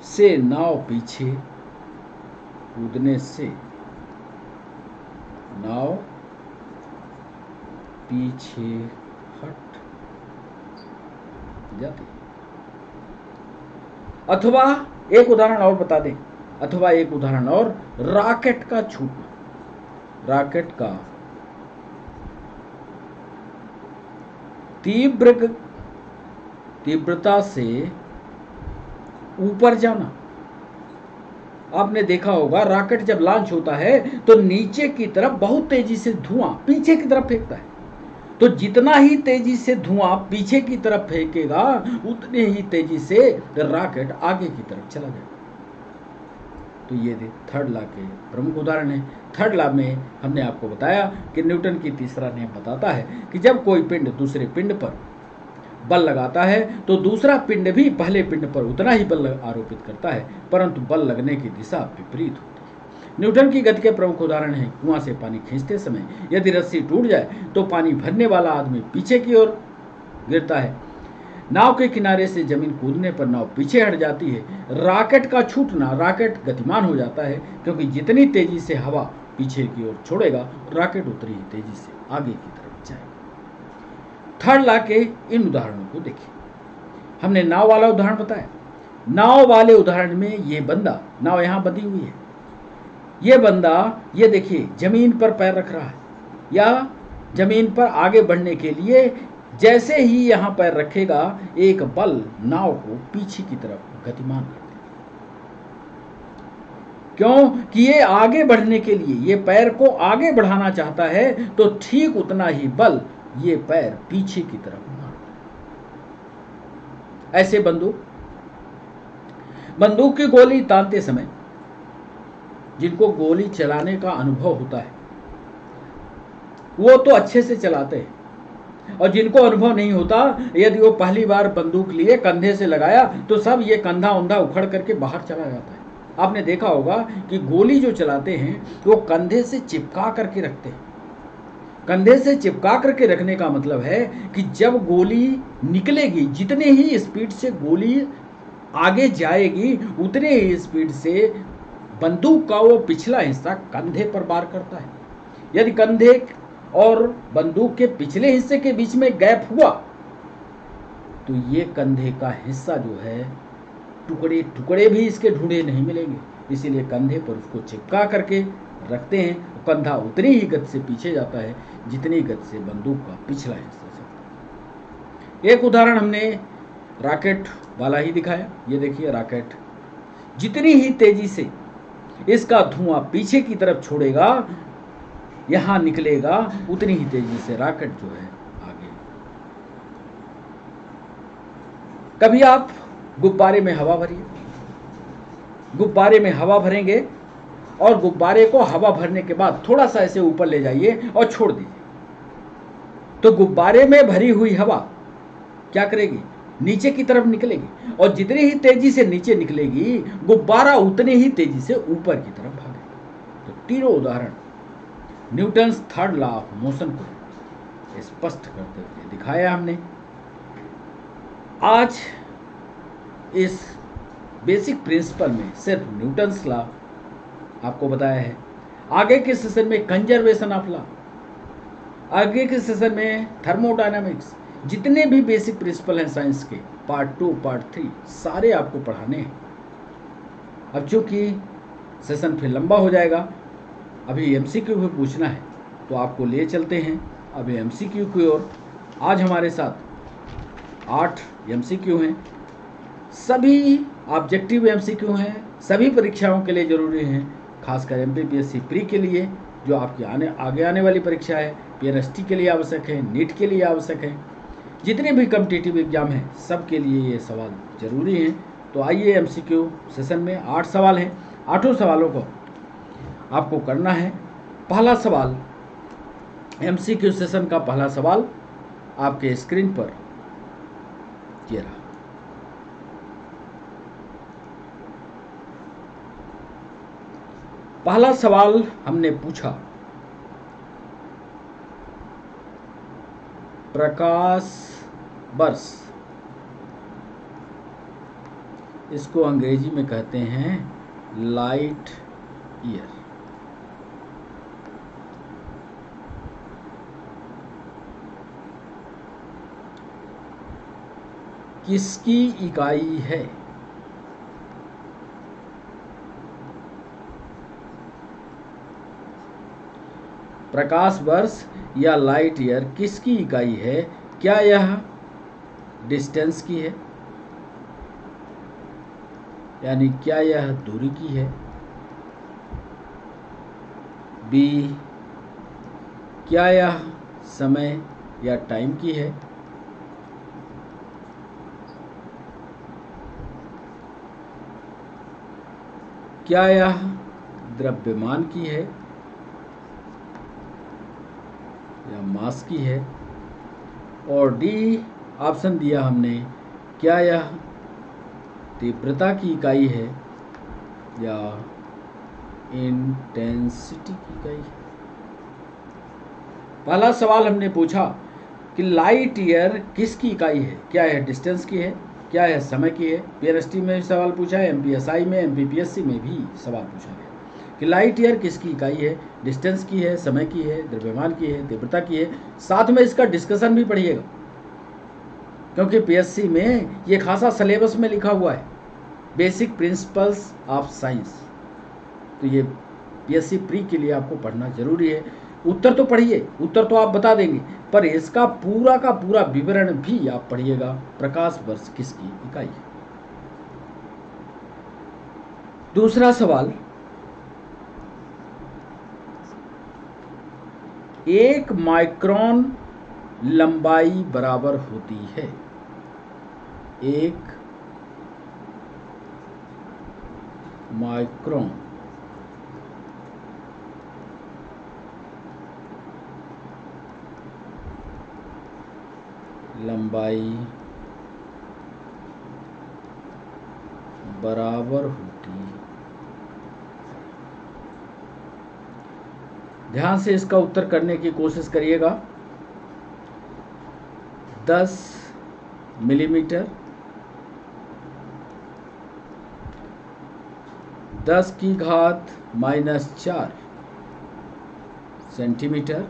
से नाव पीछे, कूदने से नाव पीछे हट जाती। अथवा एक उदाहरण और बता दें, रॉकेट का छूटना। रॉकेट का तीव्रता से ऊपर जाना। आपने देखा होगा, रॉकेट जब लॉन्च होता है तो नीचे की तरफ बहुत तेजी से धुआं पीछे की तरफ फेंकता है। तो जितना ही तेजी से धुआं पीछे की तरफ फेंकेगा, उतने ही तेजी से रॉकेट आगे की तरफ चला जाएगा। तो ये थर्ड लॉ के प्रमुख उदाहरण है। थर्ड लॉ में हमने आपको बताया कि न्यूटन की तीसरा नियम बताता है कि जब कोई पिंड दूसरे पिंड पर बल लगाता है तो दूसरा पिंड भी पहले पिंड पर उतना ही बल आरोपित करता है, परंतु बल लगने की दिशा विपरीत होती है। न्यूटन की गति के प्रमुख उदाहरण हैं, कुआं से पानी खींचते समय यदि रस्सी टूट जाए तो पानी भरने वाला आदमी पीछे की ओर गिरता है, नाव के किनारे से जमीन कूदने पर नाव पीछे हट जाती है, रॉकेट का छूटना, रॉकेट गतिमान हो जाता है, क्योंकि जितनी तेजी से हवा पीछे की ओर छोड़ेगा, रॉकेट उतनी ही तेजी से आगे की तरफ जाएगा। थर्ड लॉ के इन उदाहरणों को देखिए। हमने नाव वाला उदाहरण बताया। नाव वाले उदाहरण में ये बंदा, नाव यहां बंधी हुई है, ये बंदा, ये देखिए, जमीन पर पैर रख रहा है, या जमीन पर आगे बढ़ने के लिए जैसे ही यहां पैर रखेगा, एक बल नाव को पीछे की तरफ गतिमान कर देगा। क्यों कि ये आगे बढ़ने के लिए, ये पैर को आगे बढ़ाना चाहता है, तो ठीक उतना ही बल ये पैर पीछे की तरफ मारता है। ऐसे बंदूक की गोली तानते समय जिनको गोली चलाने का अनुभव होता है, वो तो अच्छे से चलाते हैं, और जिनको अनुभव नहीं होता, यदि वो पहली बार बंदूक लिए कंधे से लगाया तो सब ये कंधा उंधा उखड़ करके बाहर चला जाता है। आपने देखा होगा कि गोली जो चलाते हैं वो कंधे से चिपका करके रखते हैं। कंधे से चिपका करके रखने का मतलब है कि जब गोली निकलेगी, जितने ही स्पीड से गोली आगे जाएगी उतने ही स्पीड से बंदूक का वो पिछला हिस्सा कंधे पर वार करता है। यदि कंधे और बंदूक के पिछले हिस्से के बीच में गैप हुआ तो ये कंधे का हिस्सा जो है टुकड़े टुकड़े भी इसके ढूंढे नहीं मिलेंगे, इसीलिए कंधे पर उसको चिपका करके रखते हैं। कंधा उतनी ही गति से पीछे जाता है जितनी गति से बंदूक का पिछला हिस्सा चलता है। एक उदाहरण हमने रॉकेट वाला ही दिखाया। ये देखिए रॉकेट जितनी ही तेजी से इसका धुआं पीछे की तरफ छोड़ेगा, यहां निकलेगा, उतनी ही तेजी से रॉकेट जो है आगे। कभी आप गुब्बारे में हवा भरिए, गुब्बारे में हवा भरेंगे और गुब्बारे को हवा भरने के बाद थोड़ा सा ऐसे ऊपर ले जाइए और छोड़ दीजिए, तो गुब्बारे में भरी हुई हवा क्या करेगी, नीचे की तरफ निकलेगी, और जितनी ही तेजी से नीचे निकलेगी गुब्बारा उतने ही तेजी से ऊपर की तरफ भागेगा। तो तीनों उदाहरण Newton's third law of motion को स्पष्ट करते हुए दिखाया हमने। आज इस बेसिक प्रिंसिपल में सिर्फ न्यूटन्स लॉ आपको बताया है। आगे के सेशन में कंजर्वेशन ऑफ लॉ, आगे के सेशन में थर्मोडायनामिक्स, जितने भी बेसिक प्रिंसिपल हैं साइंस के, पार्ट 2 पार्ट 3 सारे आपको पढ़ाने हैं। अब चूंकि सेशन फिर लंबा हो जाएगा, अभी एमसीक्यू भी पूछना है, तो आपको ले चलते हैं अभी एमसीक्यू की ओर। आज हमारे साथ 8 एमसीक्यू हैं, सभी ऑब्जेक्टिव एमसीक्यू हैं, सभी परीक्षाओं के लिए ज़रूरी हैं, खासकर एमपीपीएससी प्री के लिए जो आपकी आगे आने वाली परीक्षा है, पीएनएसटी के लिए आवश्यक है, नीट के लिए आवश्यक है, जितने भी कॉम्पिटिटिव एग्जाम हैं सब के लिए ये सवाल ज़रूरी हैं। तो आइए एमसीक्यू सेशन में 8 सवाल हैं, 8 सवालों को आपको करना है। पहला सवाल, एमसीक्यू सेशन का पहला सवाल आपके स्क्रीन पर ये रहा। पहला सवाल हमने पूछा, प्रकाश वर्ष, इसको अंग्रेजी में कहते हैं लाइट ईयर, किसकी इकाई है? प्रकाश वर्ष या लाइट ईयर किसकी इकाई है? क्या यह डिस्टेंस की है, यानी क्या यह दूरी की है? बी, क्या यह समय या टाइम की है? क्या यह द्रव्यमान की है या मास की है? और डी ऑप्शन दिया हमने, क्या यह तीव्रता की इकाई है या इंटेंसिटी की इकाई है? पहला सवाल हमने पूछा कि लाइट ईयर किसकी इकाई है, क्या यह डिस्टेंस की है, क्या यह समय की है। पीएनएसटी में भी सवाल पूछा है, एमपीएसआई में, एमपीपीएससी में भी सवाल पूछा गया कि लाइट ईयर किसकी इकाई है, डिस्टेंस की है, समय की है, द्रव्यमान की है, तीव्रता की है। साथ में इसका डिस्कशन भी पढ़िएगा, क्योंकि पीएससी में ये खासा सिलेबस में लिखा हुआ है, बेसिक प्रिंसिपल्स ऑफ साइंस। तो ये पीएससी प्री के लिए आपको पढ़ना जरूरी है। उत्तर तो पढ़िए, उत्तर तो आप बता देंगे, पर इसका पूरा का पूरा विवरण भी आप पढ़िएगा, प्रकाश वर्ष किसकी इकाई है। दूसरा सवाल, 1 माइक्रोन लंबाई बराबर होती है, 1 माइक्रोन लंबाई बराबर होगी। ध्यान से इसका उत्तर करने की कोशिश करिएगा। 10 मिलीमीटर, 10 की घात -4 सेंटीमीटर,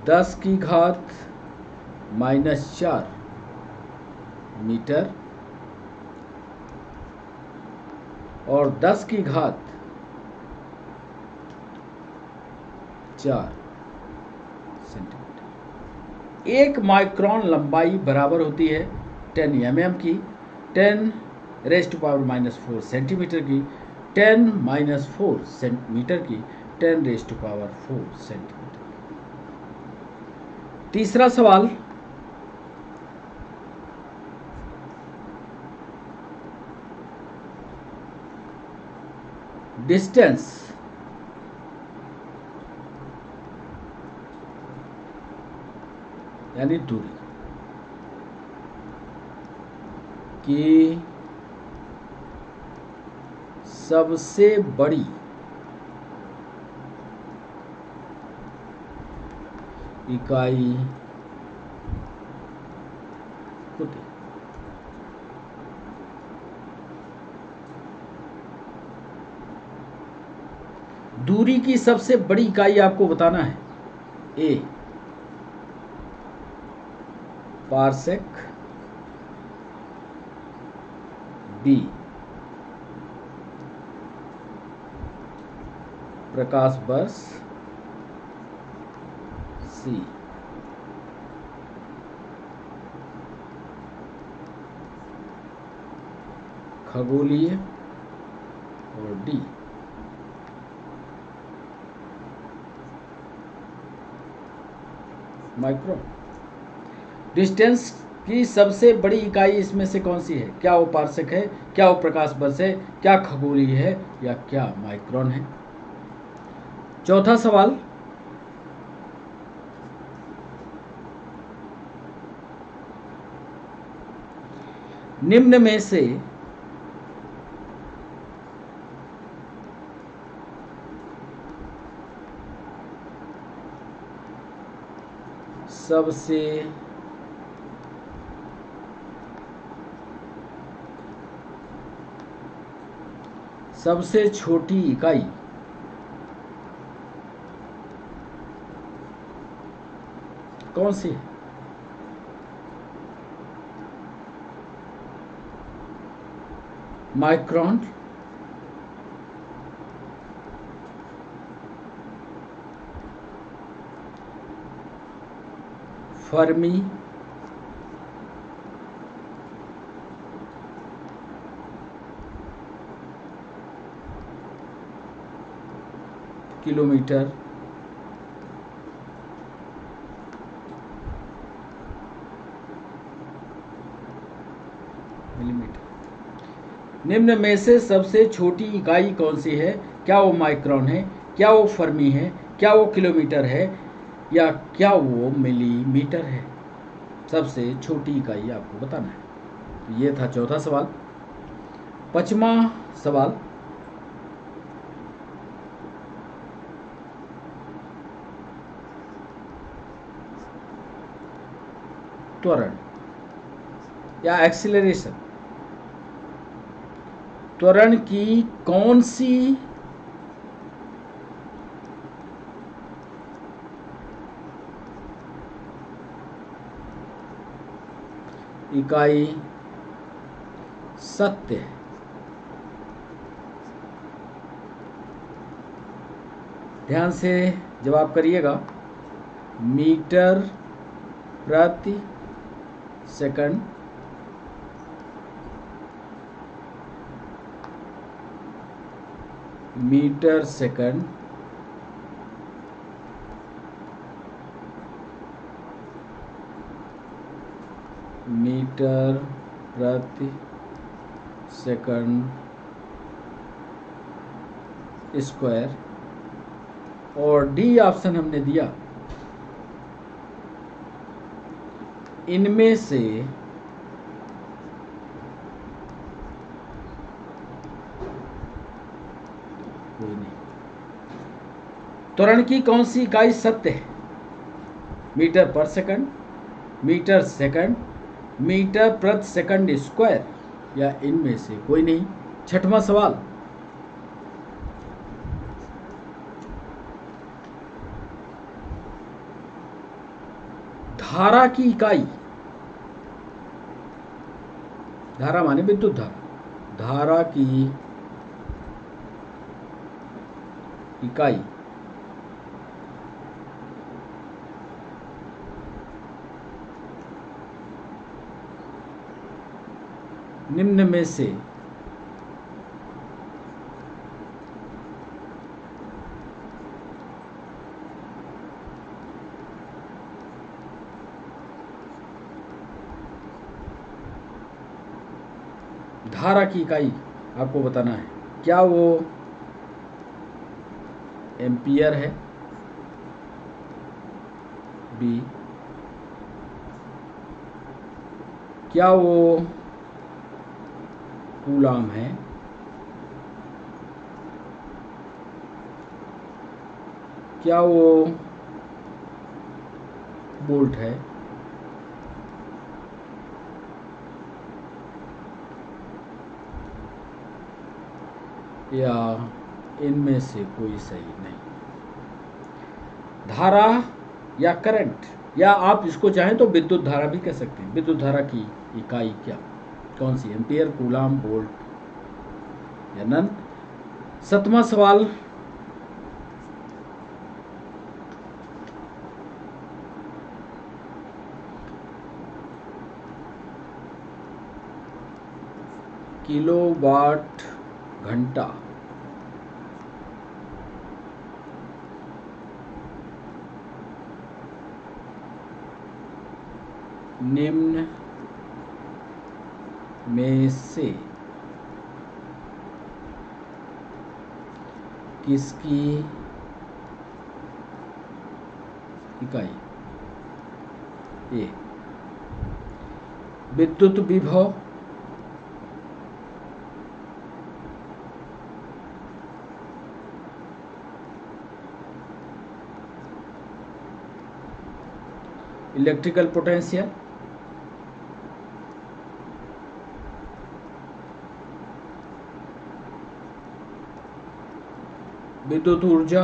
10 की घात -4 मीटर और 10 की घात 4 सेंटीमीटर। 1 माइक्रोन लंबाई बराबर होती है 10 mm की, 10⁻⁻4 सेंटीमीटर की, 10⁻4 मीटर की, 10⁻4 सेंटीमीटर। तीसरा सवाल, डिस्टेंस यानी दूरी की सबसे बड़ी इकाई होती है। दूरी की सबसे बड़ी इकाई आपको बताना है। ए पारसेक, बी प्रकाश वर्ष, सी खगोलीय और डी माइक्रोन। डिस्टेंस की सबसे बड़ी इकाई इसमें से कौन सी है? क्या वो पारसेक है, क्या वो प्रकाश वर्ष है, क्या खगोलीय है, या क्या माइक्रोन है? चौथा सवाल, निम्न में से सबसे छोटी इकाई कौन सी है? Micron, Fermi, kilometre, millimetre. निम्न में से सबसे छोटी इकाई कौन सी है? क्या वो माइक्रोन है, क्या वो फर्मी है, क्या वो किलोमीटर है, या क्या वो मिलीमीटर है? सबसे छोटी इकाई आपको बताना है। तो ये था चौथा सवाल। पांचवा सवाल, त्वरण या एक्सीलरेशन। त्वरण की कौन सी इकाई सत्य है? ध्यान से जवाब करिएगा। मीटर प्रति सेकंड, मीटर सेकंड, मीटर प्रति सेकंड स्क्वायर, और डी ऑप्शन हमने दिया, इनमें से कोई नहीं। त्वरण की कौन सी इकाई सत्य है? मीटर पर सेकंड, मीटर सेकंड, मीटर प्रति सेकंड स्क्वायर, या इनमें से कोई नहीं। छठवां सवाल, धारा की इकाई, धारा माने विद्युत धारा, धारा की इकाई निम्न में से धारा की इकाई आपको बताना है। क्या वो एम्पियर है, बी, क्या वो कूलाम है, क्या वो वोल्ट है, या इनमें से कोई सही नहीं। धारा या करंट, या आप इसको चाहें तो विद्युत धारा भी कह सकते हैं। विद्युत धारा की इकाई क्या, कौन सी? एम्पियर, कूलाम, वोल्ट या नन। सातवां सवाल, किलोवाट घंटा निम्न में से किसकी इकाई? ए, विद्युत विभव, इलेक्ट्रिकल पोटेंशियल, विद्युत ऊर्जा,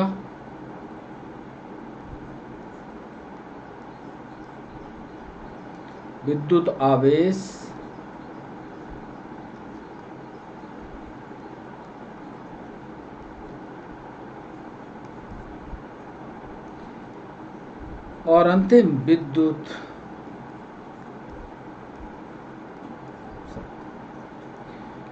विद्युत आवेश, और अंतिम विद्युत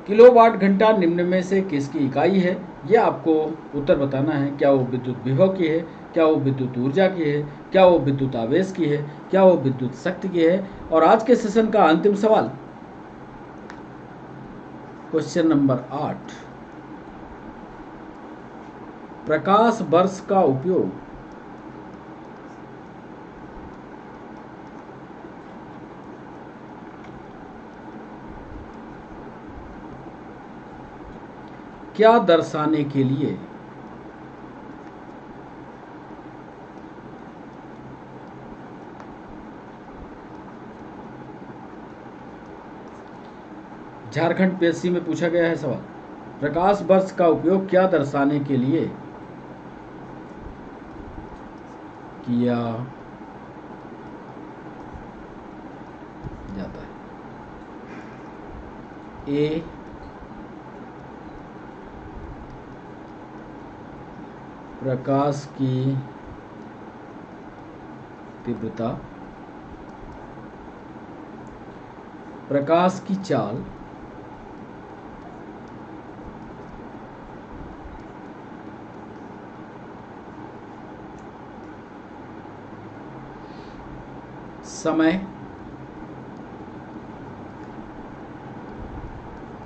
किलोवाट घंटा निम्न में से किसकी इकाई है? यह आपको उत्तर बताना है। क्या वो विद्युत विभव की है, क्या वो विद्युत ऊर्जा की है, क्या वो विद्युत आवेश की है, क्या वो विद्युत शक्ति की है। और आज के सेशन का अंतिम सवाल, क्वेश्चन नंबर 8, प्रकाश वर्ष का उपयोग क्या दर्शाने के लिए झारखंड पीएससी में पूछा गया है सवाल। प्रकाश वर्ष का उपयोग क्या दर्शाने के लिए किया जाता है? ए, प्रकाश की तीव्रता, प्रकाश की चाल, समय,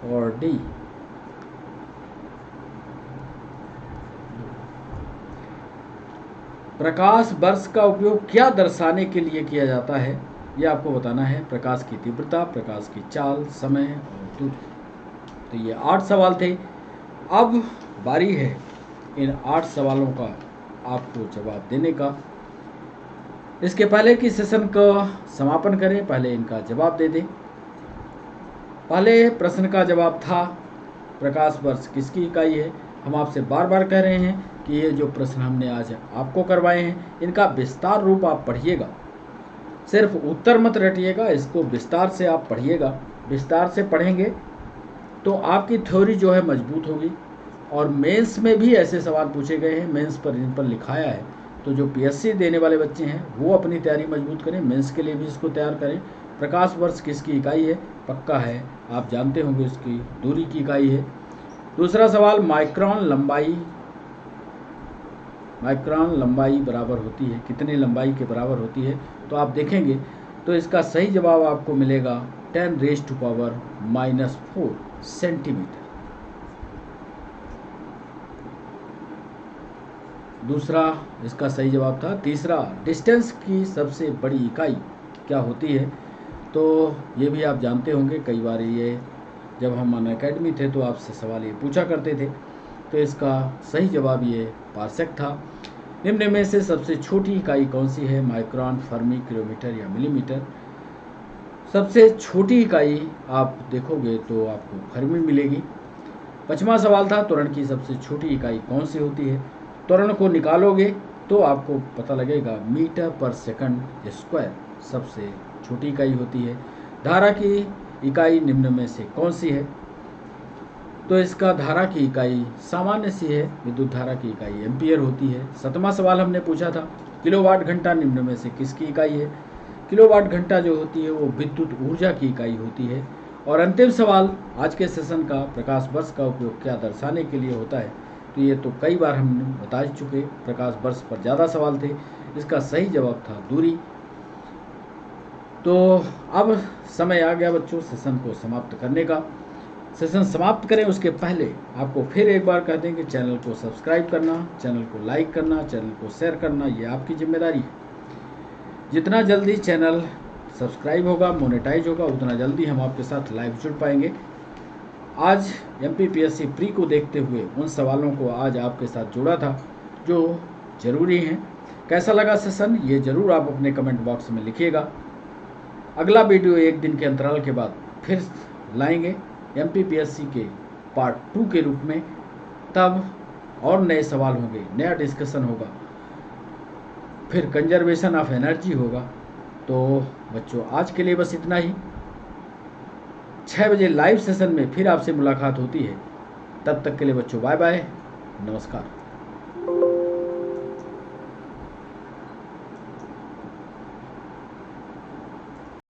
और डी, प्रकाश वर्ष का उपयोग क्या दर्शाने के लिए किया जाता है, ये आपको बताना है। प्रकाश की तीव्रता, प्रकाश की चाल, समय और दूरी। तो ये 8 सवाल थे। अब बारी है इन 8 सवालों का आपको जवाब देने का। इसके पहले कि सेशन का समापन करें, पहले इनका जवाब दे दें। पहले प्रश्न का जवाब था प्रकाश वर्ष किसकी इकाई है। हम आपसे बार बार कह रहे हैं कि ये जो प्रश्न हमने आज आपको करवाए हैं, इनका विस्तार रूप आप पढ़िएगा, सिर्फ उत्तर मत रटिएगा, इसको विस्तार से आप पढ़िएगा। विस्तार से पढ़ेंगे तो आपकी थ्योरी जो है मजबूत होगी। और मेंस में भी ऐसे सवाल पूछे गए हैं, मेंस पर इन पर लिखाया है। तो जो पीएससी देने वाले बच्चे हैं वो अपनी तैयारी मजबूत करें, मेंस के लिए भी इसको तैयार करें। प्रकाश वर्ष किसकी इकाई है, पक्का है, आप जानते होंगे इसकी दूरी की इकाई है। दूसरा सवाल, माइक्रोन लंबाई बराबर होती है, कितने लंबाई के बराबर होती है। तो आप देखेंगे तो इसका सही जवाब आपको मिलेगा 10⁻⁻⁴ सेंटीमीटर। दूसरा इसका सही जवाब था। तीसरा, डिस्टेंस की सबसे बड़ी इकाई क्या होती है। तो ये भी आप जानते होंगे, कई बार ये जब हम अनअकैडमी थे तो आपसे सवाल ये पूछा करते थे। तो इसका सही जवाब ये पारसेक था। निम्न में से सबसे छोटी इकाई कौन सी है, माइक्रोन, फर्मी, किलोमीटर या मिलीमीटर। सबसे छोटी इकाई आप देखोगे तो आपको फर्मी मिलेगी। 5वां सवाल था, त्वरण की सबसे छोटी इकाई कौन सी होती है। त्वरण को निकालोगे तो आपको पता लगेगा मीटर पर सेकंड स्क्वायर सबसे छोटी इकाई होती है। धारा की इकाई निम्न में से कौन सी है। तो इसका धारा की इकाई सामान्य सी है, विद्युत धारा की इकाई एम्पियर होती है। 7वां सवाल हमने पूछा था, किलोवाट घंटा निम्न में से किसकी इकाई है। किलोवाट घंटा जो होती है वो विद्युत ऊर्जा की इकाई होती है। और अंतिम सवाल आज के सेशन का, प्रकाश वर्ष का उपयोग क्या दर्शाने के लिए होता है। तो ये तो कई बार हमने बता चुके, प्रकाश वर्ष पर ज़्यादा सवाल थे। इसका सही जवाब था दूरी। तो अब समय आ गया बच्चों सेशन को समाप्त करने का। सेशन समाप्त करें उसके पहले आपको फिर एक बार कह दें कि चैनल को सब्सक्राइब करना, चैनल को लाइक करना, चैनल को शेयर करना, ये आपकी जिम्मेदारी है। जितना जल्दी चैनल सब्सक्राइब होगा, मोनेटाइज होगा, उतना जल्दी हम आपके साथ लाइव जुड़ पाएंगे। आज MPPSC प्री को देखते हुए उन सवालों को आज आपके साथ जोड़ा था जो ज़रूरी हैं। कैसा लगा सेशन ये ज़रूर आप अपने कमेंट बॉक्स में लिखिएगा। अगला वीडियो एक दिन के अंतराल के बाद फिर लाएंगे MPPSC के पार्ट 2 के रूप में। तब और नए सवाल होंगे, नया डिस्कशन होगा, फिर कंजर्वेशन ऑफ एनर्जी होगा। तो बच्चों आज के लिए बस इतना ही। 6 बजे लाइव सेशन में फिर आपसे मुलाकात होती है। तब तक के लिए बच्चों बाय बाय, नमस्कार।